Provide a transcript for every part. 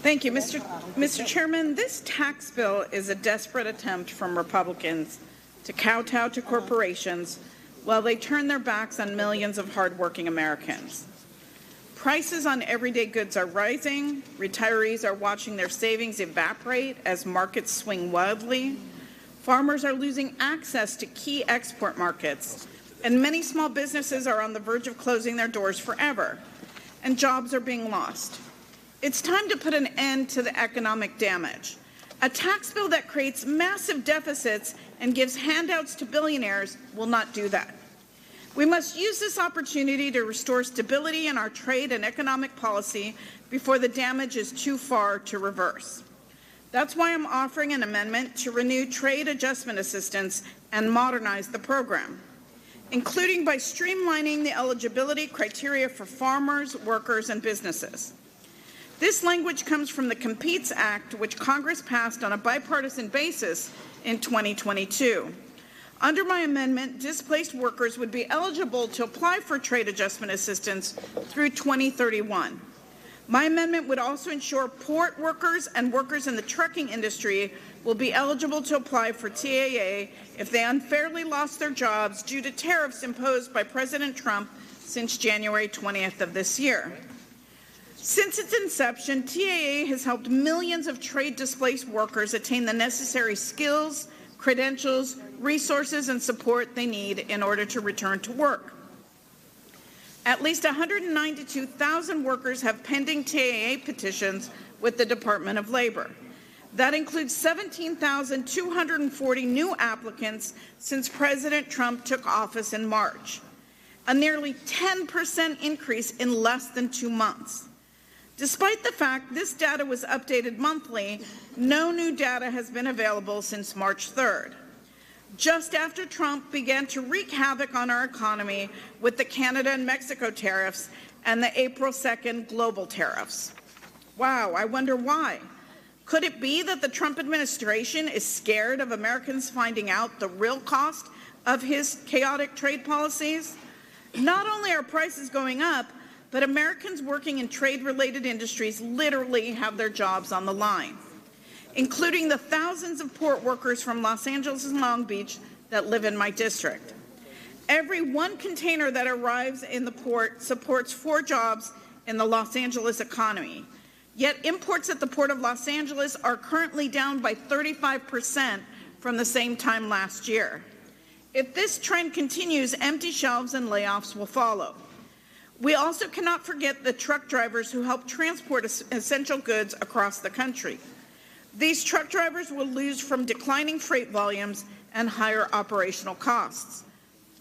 Thank you, Mr. Chairman. This tax bill is a desperate attempt from Republicans to kowtow to corporations while they turn their backs on millions of hardworking Americans. Prices on everyday goods are rising. Retirees are watching their savings evaporate as markets swing wildly. Farmers are losing access to key export markets, and many small businesses are on the verge of closing their doors forever, and jobs are being lost. It's time to put an end to the economic damage. A tax bill that creates massive deficits and gives handouts to billionaires will not do that. We must use this opportunity to restore stability in our trade and economic policy before the damage is too far to reverse. That's why I'm offering an amendment to renew trade adjustment assistance and modernize the program, including by streamlining the eligibility criteria for farmers, workers, and businesses. This language comes from the Competes Act, which Congress passed on a bipartisan basis in 2022. Under my amendment, displaced workers would be eligible to apply for trade adjustment assistance through 2031. My amendment would also ensure port workers and workers in the trucking industry will be eligible to apply for TAA if they unfairly lost their jobs due to tariffs imposed by President Trump since January 20th of this year. Since its inception, TAA has helped millions of trade-displaced workers attain the necessary skills, credentials, resources, and support they need in order to return to work. At least 192,000 workers have pending TAA petitions with the Department of Labor. That includes 17,240 new applicants since President Trump took office in March, a nearly 10% increase in less than 2 months. Despite the fact this data was updated monthly, no new data has been available since March 3rd, just after Trump began to wreak havoc on our economy with the Canada and Mexico tariffs and the April 2nd global tariffs. Wow, I wonder why. Could it be that the Trump administration is scared of Americans finding out the real cost of his chaotic trade policies? Not only are prices going up, but Americans working in trade-related industries literally have their jobs on the line, including the thousands of port workers from Los Angeles and Long Beach that live in my district. Every one container that arrives in the port supports 4 jobs in the Los Angeles economy. Yet imports at the Port of Los Angeles are currently down by 35% from the same time last year. If this trend continues, empty shelves and layoffs will follow. We also cannot forget the truck drivers who help transport essential goods across the country. These truck drivers will lose from declining freight volumes and higher operational costs.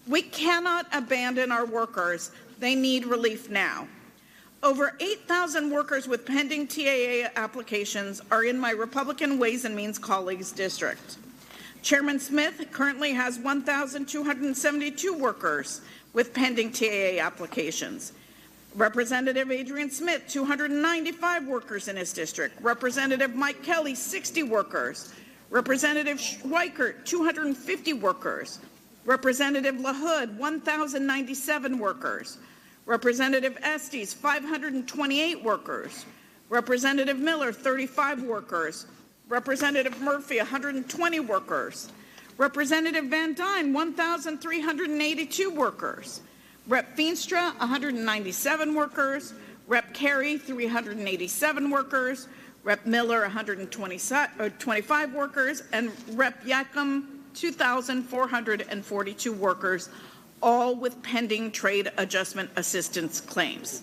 We cannot abandon our workers. They need relief now. Over 8,000 workers with pending TAA applications are in my Republican Ways and Means colleagues' district. Chairman Smith currently has 1,272 workers with pending TAA applications. Representative Adrian Smith, 295 workers in his district. Representative Mike Kelly, 60 workers. Representative Schweikert, 250 workers. Representative LaHood, 1,097 workers. Representative Estes, 528 workers. Representative Miller, 35 workers. Representative Murphy, 120 workers. Representative Van Dyne, 1,382 workers. Rep. Feenstra, 197 workers. Rep. Carey, 387 workers. Rep. Miller, 125 workers. And Rep. Yacom, 2,442 workers, all with pending trade adjustment assistance claims.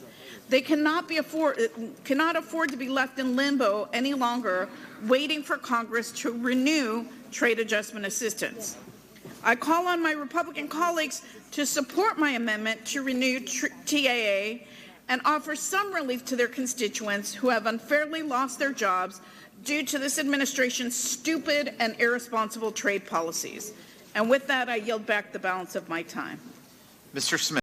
They cannot afford to be left in limbo any longer, waiting for Congress to renew trade adjustment assistance. I call on my Republican colleagues to support my amendment to renew TAA and offer some relief to their constituents who have unfairly lost their jobs due to this administration's stupid and irresponsible trade policies. And with that, I yield back the balance of my time. Mr. Smith.